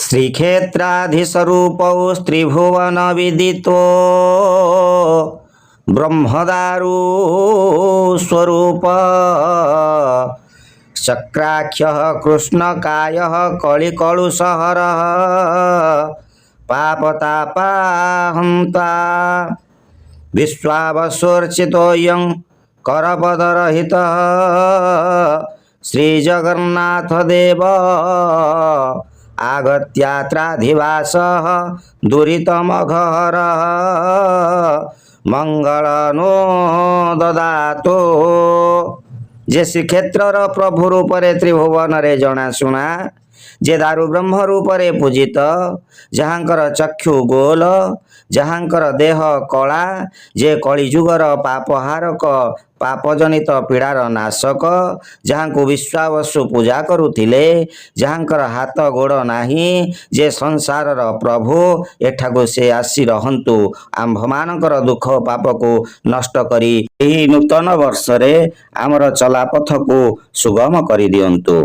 श्रीक्षेत्राधीशरूपौ त्रिभुवनविदितो ब्रह्मदारू स्वरूप चक्राख्यः कृष्णकायः कलिकलुषहरः पापतापाहन्ता विश्वावसोर्चितोऽयं करपदरहितः श्रीजगन्नाथदेव आगत्यात्राधिवासः दुरितमघहरः मंगलनो ददातो। जे श्रीक्षेत्रर प्रभु रूपरे त्रिभुवन रे जनाशुना जे दारू ब्रह्म रूपरे पूजित जहाँकर चक्षु गोल जहाँकर देह कला जे कलिजुगर पापहारक पापजनित पीड़ार नाशक जहाँ को विश्वावसु पूजा करुथिले जहाँकर हाथ गोड़ नाही जे संसार प्रभु एठाको से आसी रहंतु आम्भमानकर दुख पाप को नष्ट करी एही नूतन वर्ष रे आमर चलापथ को सुगम करि दियंतु।